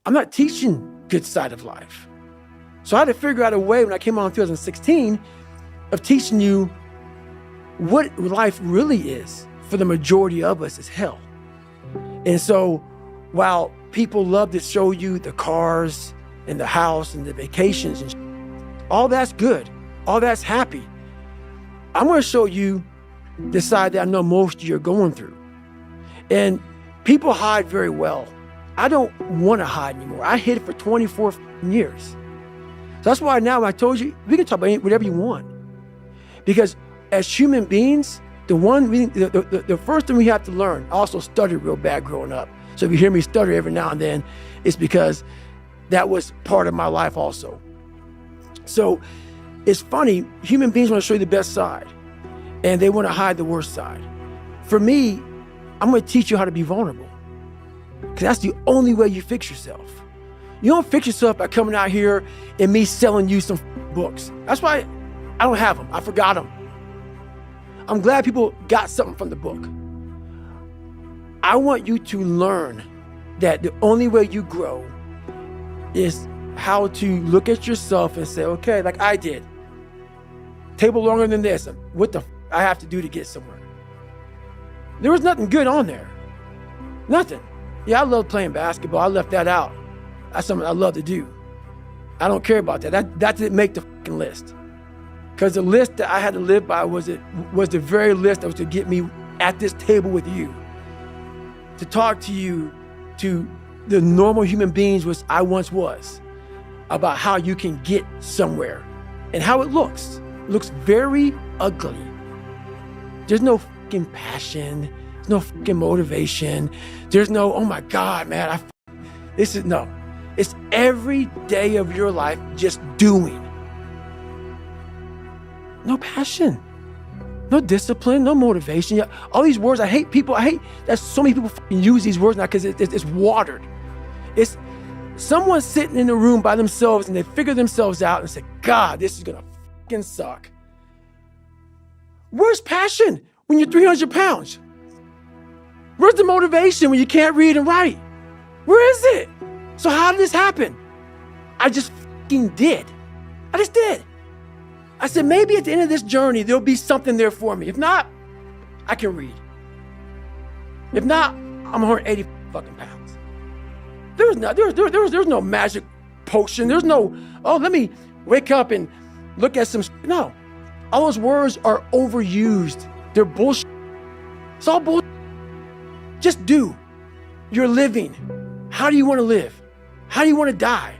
I'm not teaching good side of life. So I had to figure out a way when I came on in 2016 of teaching you what life really is for the majority of us is hell. And so while people love to show you the cars and the house and the vacations and all that's good, all that's happy, I'm going to show you the side that I know most of you are going through. And people hide very well. I don't want to hide anymore. I hid it for 24 years. So that's why now I told you, we can talk about whatever you want. Because as human beings, the first thing we have to learn, I also stuttered real bad growing up. So if you hear me stutter every now and then, it's because that was part of my life also. So it's funny, human beings want to show you the best side and they want to hide the worst side. For me, I'm going to teach you how to be vulnerable because that's the only way you fix yourself. You don't fix yourself by coming out here and me selling you some books. That's why I don't have them. I forgot them. I'm glad people got something from the book. I want you to learn that the only way you grow is how to look at yourself and say, okay, like I did, table longer than this. What the I have to do to get somewhere? There was nothing good on there. Nothing. Yeah, I love playing basketball. I left that out. That's something I love to do. I don't care about that. That didn't make the fucking list. Because the list that I had to live by was the very list that was to get me at this table with you. To talk to you, to the normal human beings which I once was, about how you can get somewhere and how it looks. It looks very ugly. There's no fucking passion. There's no fucking motivation. There's no, oh my God, man, no. It's every day of your life just doing. No passion, no discipline, no motivation. Yeah, all these words, I hate that so many people fucking use these words now because it's watered. It's someone sitting in a room by themselves and they figure themselves out and say, God, this is gonna fucking suck. Where's passion when you're 300 pounds? Where's the motivation when you can't read and write? Where is it? So how did this happen? I just fucking did. I just did. I said, maybe at the end of this journey, there'll be something there for me. If not, I can read. If not, I'm 180 fucking pounds. There's no magic potion. There's no, oh, let me wake up and look at some, no. All those words are overused. They're bullshit. It's all bullshit. Just do. You're living. How do you want to live? How do you want to die?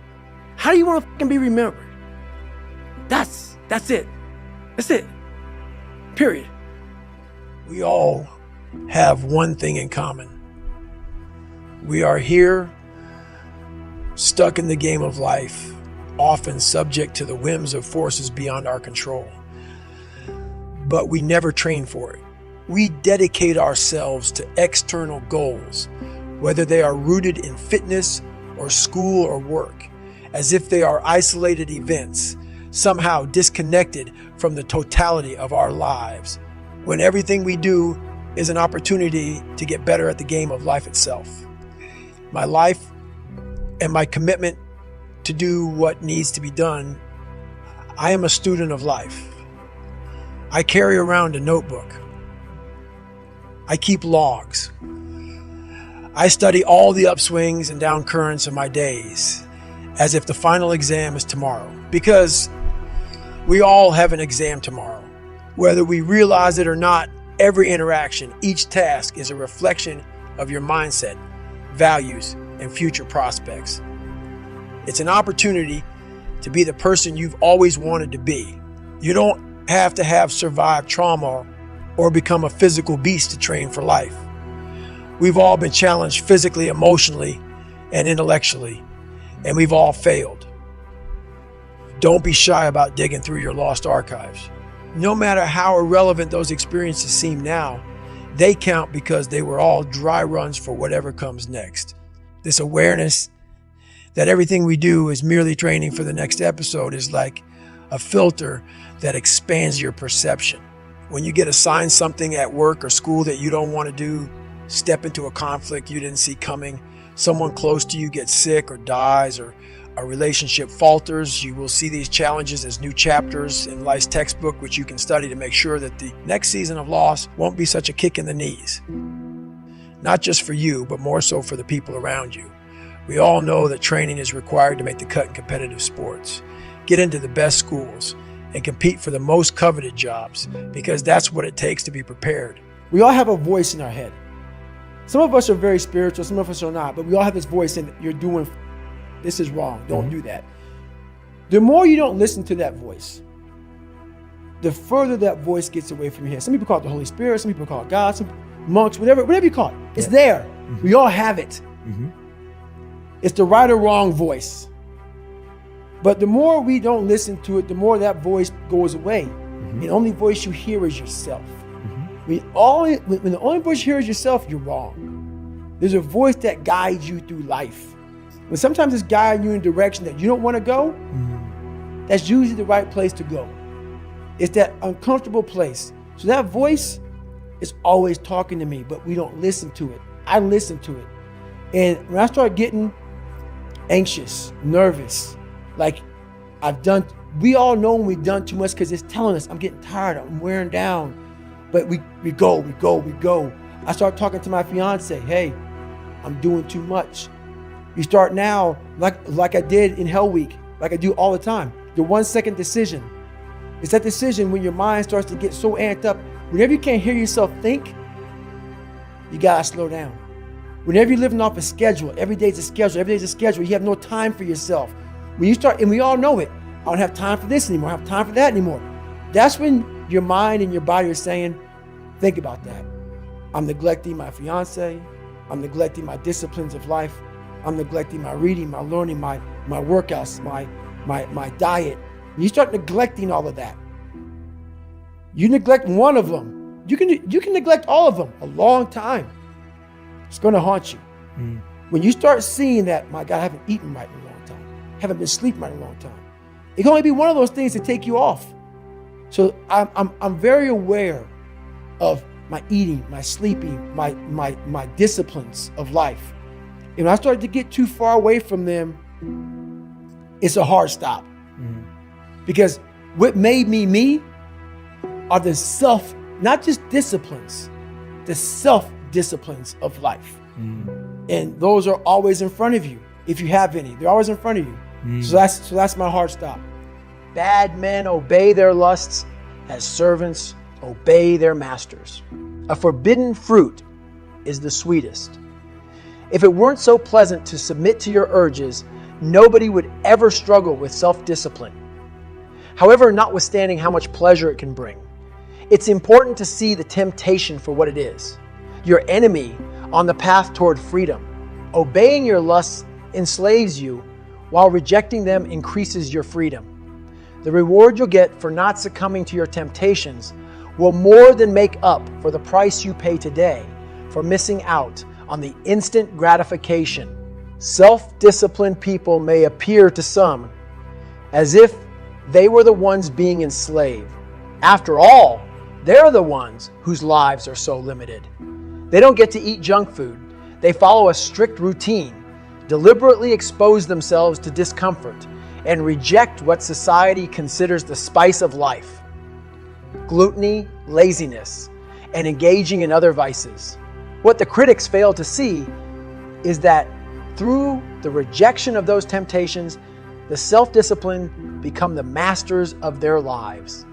How do you want to fucking be remembered? That's it. That's it. Period. We all have one thing in common. We are here, stuck in the game of life, often subject to the whims of forces beyond our control. But we never train for it. We dedicate ourselves to external goals, whether they are rooted in fitness or school or work, as if they are isolated events, somehow disconnected from the totality of our lives, when everything we do is an opportunity to get better at the game of life itself. My life and my commitment to do what needs to be done, I am a student of life. I carry around a notebook. I keep logs. I study all the upswings and down currents of my days as if the final exam is tomorrow, because we all have an exam tomorrow. Whether we realize it or not, every interaction, each task is a reflection of your mindset, values, and future prospects. It's an opportunity to be the person you've always wanted to be. You don't have to have survived trauma or become a physical beast to train for life. We've all been challenged physically, emotionally, and intellectually, and we've all failed. Don't be shy about digging through your lost archives. No matter how irrelevant those experiences seem now, they count because they were all dry runs for whatever comes next. This awareness that everything we do is merely training for the next episode is like a filter that expands your perception. When you get assigned something at work or school that you don't want to do, step into a conflict you didn't see coming, someone close to you gets sick or dies, or a relationship falters, you will see these challenges as new chapters in life's textbook, which you can study to make sure that the next season of loss won't be such a kick in the knees. Not just for you, but more so for the people around you. We all know that training is required to make the cut in competitive sports. Get into the best schools and compete for the most coveted jobs, because that's what it takes to be prepared. We all have a voice in our head. Some of us are very spiritual, some of us are not, but we all have this voice in, you're doing, this is wrong, don't do that. The more you don't listen to that voice, the further that voice gets away from your head. Some people call it the Holy Spirit, some people call it God, some monks, whatever you call it. It's there. We all have it. It's the right or wrong voice. But the more we don't listen to it, the more that voice goes away. The only voice you hear is yourself. When the only voice you hear is yourself, you're wrong. There's a voice that guides you through life. When sometimes it's guiding you in a direction that you don't want to go, that's usually the right place to go. It's that uncomfortable place. So that voice is always talking to me, but we don't listen to it. I listen to it. And when I start getting anxious, nervous, like we all know when we've done too much because it's telling us, I'm getting tired, I'm wearing down. But we go. I start talking to my fiance, hey, I'm doing too much. You start now, like I did in Hell Week, like I do all the time, the 1 second decision. It's that decision when your mind starts to get so amped up, whenever you can't hear yourself think, you gotta slow down. Whenever you're living off a schedule, every day's a schedule, you have no time for yourself. When you start, and we all know it, I don't have time for this anymore, I don't have time for that anymore. That's when your mind and your body are saying, think about that. I'm neglecting my fiance, I'm neglecting my disciplines of life, I'm neglecting my reading, my learning, my workouts, my diet. When you start neglecting all of that, you neglect one of them, you can neglect all of them a long time. It's gonna haunt you. When you start seeing that, my God, I haven't eaten right in a long time, haven't been sleeping right in a long time. It can only be one of those things to take you off. So I'm very aware of my eating, my sleeping, my disciplines of life. And when I started to get too far away from them, it's a hard stop. Because what made me are the not just disciplines, the self-disciplines of life. And those are always in front of you. If you have any, they're always in front of you. So that's my hard stop. Bad men obey their lusts as servants obey their masters. A forbidden fruit is the sweetest. If it weren't so pleasant to submit to your urges, nobody would ever struggle with self-discipline. However, notwithstanding how much pleasure it can bring, it's important to see the temptation for what it is. Your enemy on the path toward freedom. Obeying your lusts enslaves you, while rejecting them increases your freedom. The reward you'll get for not succumbing to your temptations will more than make up for the price you pay today for missing out on the instant gratification. Self-disciplined people may appear to some as if they were the ones being enslaved. After all, they're the ones whose lives are so limited. They don't get to eat junk food. They follow a strict routine, deliberately expose themselves to discomfort, and reject what society considers the spice of life: gluttony, laziness, and engaging in other vices. What the critics fail to see is that through the rejection of those temptations, the self-disciplined become the masters of their lives.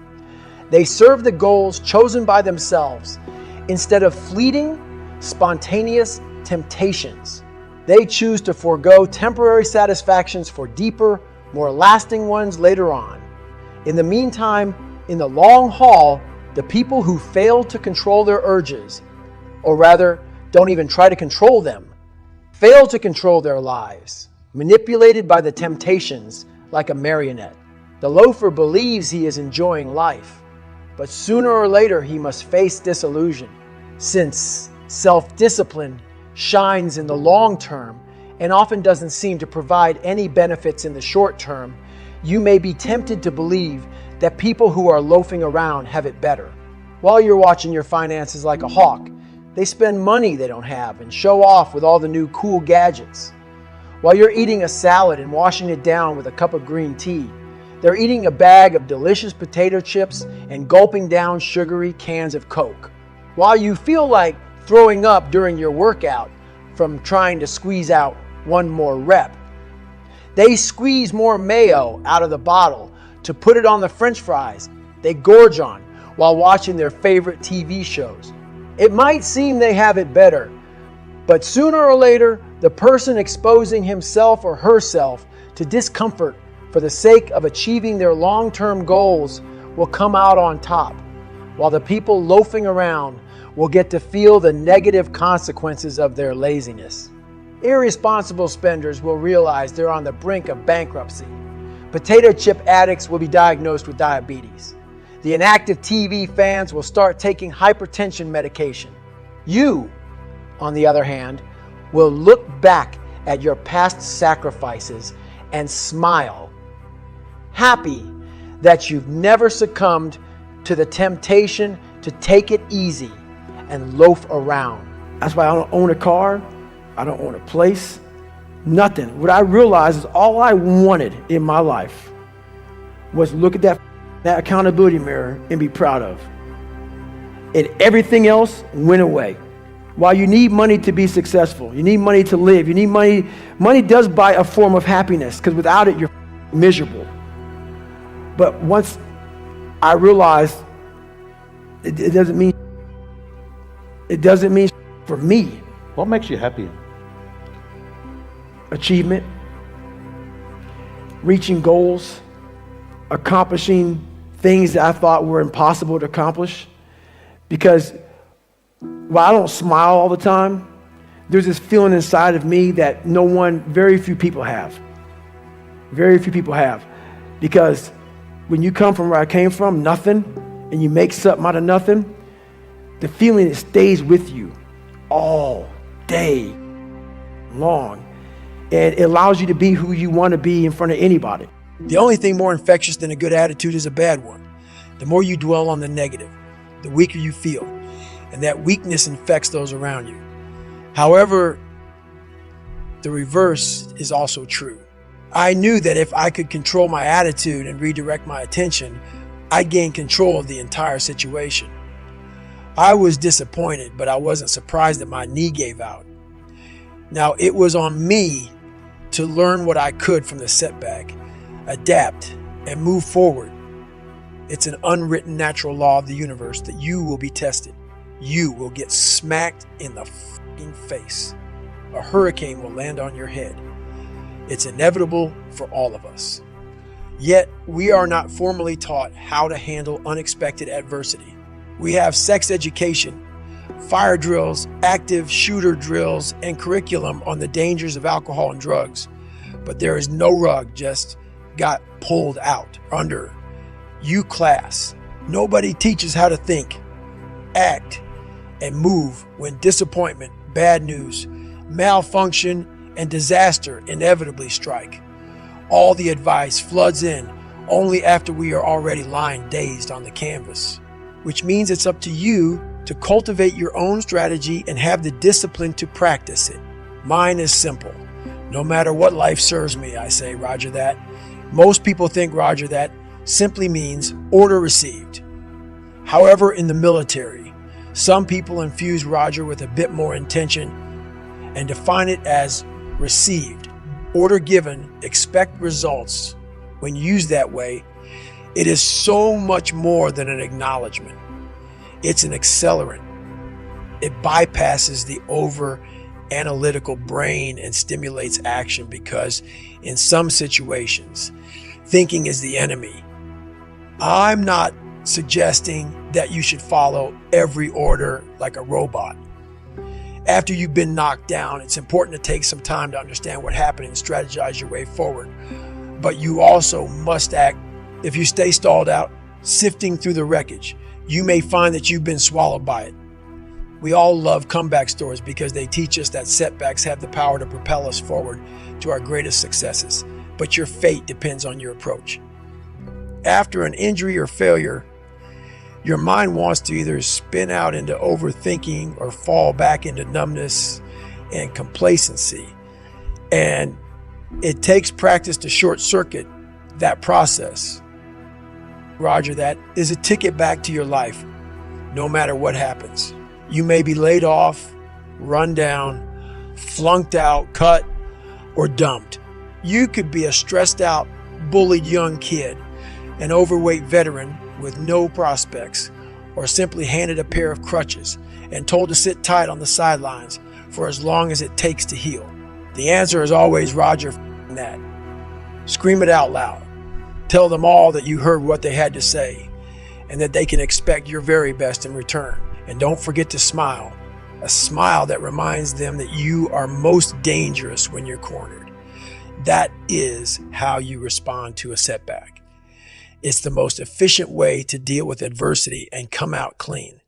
They serve the goals chosen by themselves instead of fleeting, spontaneous temptations. They choose to forego temporary satisfactions for deeper, more lasting ones later on. In the meantime, in the long haul, the people who fail to control their urges, or rather, don't even try to control them, fail to control their lives, manipulated by the temptations like a marionette. The loafer believes he is enjoying life, but sooner or later he must face disillusion, since self-discipline shines in the long term and often doesn't seem to provide any benefits in the short term. You may be tempted to believe that people who are loafing around have it better. While you're watching your finances like a hawk, They spend money they don't have and show off with all the new cool gadgets. While you're eating a salad and washing it down with a cup of green tea, they're eating a bag of delicious potato chips and gulping down sugary cans of Coke. While you feel like throwing up during your workout from trying to squeeze out one more rep, they squeeze more mayo out of the bottle to put it on the French fries they gorge on while watching their favorite TV shows. It might seem they have it better, but sooner or later, the person exposing himself or herself to discomfort for the sake of achieving their long-term goals will come out on top, while the people loafing around will get to feel the negative consequences of their laziness. Irresponsible spenders will realize they're on the brink of bankruptcy. Potato chip addicts will be diagnosed with diabetes. The inactive TV fans will start taking hypertension medication. You, on the other hand, will look back at your past sacrifices and smile, happy that you've never succumbed to the temptation to take it easy and loaf around. That's why I don't own a car, I don't own a place, nothing. What I realized is all I wanted in my life was look at that accountability mirror and be proud of. And everything else went away. While you need money to be successful, you need money to live, you need money. Money does buy a form of happiness, because without it, you're miserable. But once I realized it doesn't mean for me. What makes you happy? Achievement, reaching goals, accomplishing things that I thought were impossible to accomplish. Because while I don't smile all the time, there's this feeling inside of me that very few people have. Very few people have. Because when you come from where I came from, nothing, and you make something out of nothing, the feeling stays with you all day long. And it allows you to be who you want to be in front of anybody. The only thing more infectious than a good attitude is a bad one. The more you dwell on the negative, the weaker you feel, and that weakness infects those around you. However, the reverse is also true. I knew that if I could control my attitude and redirect my attention, I'd gain control of the entire situation. I was disappointed, but I wasn't surprised that my knee gave out. Now, it was on me to learn what I could from the setback, adapt, and move forward. It's an unwritten natural law of the universe that you will be tested. You will get smacked in the fucking face. A hurricane will land on your head. It's inevitable for all of us. Yet, we are not formally taught how to handle unexpected adversity. We have sex education, fire drills, active shooter drills, and curriculum on the dangers of alcohol and drugs. But there is no rug just got pulled out under. You class. Nobody teaches how to think, act, and move when disappointment, bad news, malfunction, and disaster inevitably strike. All the advice floods in only after we are already lying dazed on the canvas, which means it's up to you to cultivate your own strategy and have the discipline to practice it. Mine is simple. No matter what life serves me, I say, Roger that. Most people think Roger that simply means order received. However, in the military, some people infuse Roger with a bit more intention and define it as received. Order given, expect results. When used that way, it is so much more than an acknowledgement. It's an accelerant. It bypasses the over-analytical brain and stimulates action because in some situations, thinking is the enemy. I'm not suggesting that you should follow every order like a robot. After you've been knocked down, it's important to take some time to understand what happened and strategize your way forward. But you also must act. If you stay stalled out, sifting through the wreckage, you may find that you've been swallowed by it. We all love comeback stories because they teach us that setbacks have the power to propel us forward to our greatest successes. But your fate depends on your approach. After an injury or failure, Your mind wants to either spin out into overthinking or fall back into numbness and complacency. And it takes practice to short circuit that process. Roger, that is a ticket back to your life, no matter what happens. You may be laid off, run down, flunked out, cut, or dumped. You could be a stressed out, bullied young kid, an overweight veteran with no prospects, or simply handed a pair of crutches and told to sit tight on the sidelines for as long as it takes to heal. The answer is always, Roger, that. Scream it out loud. Tell them all that you heard what they had to say and that they can expect your very best in return. And don't forget to smile, a smile that reminds them that you are most dangerous when you're cornered. That is how you respond to a setback. It's the most efficient way to deal with adversity and come out clean.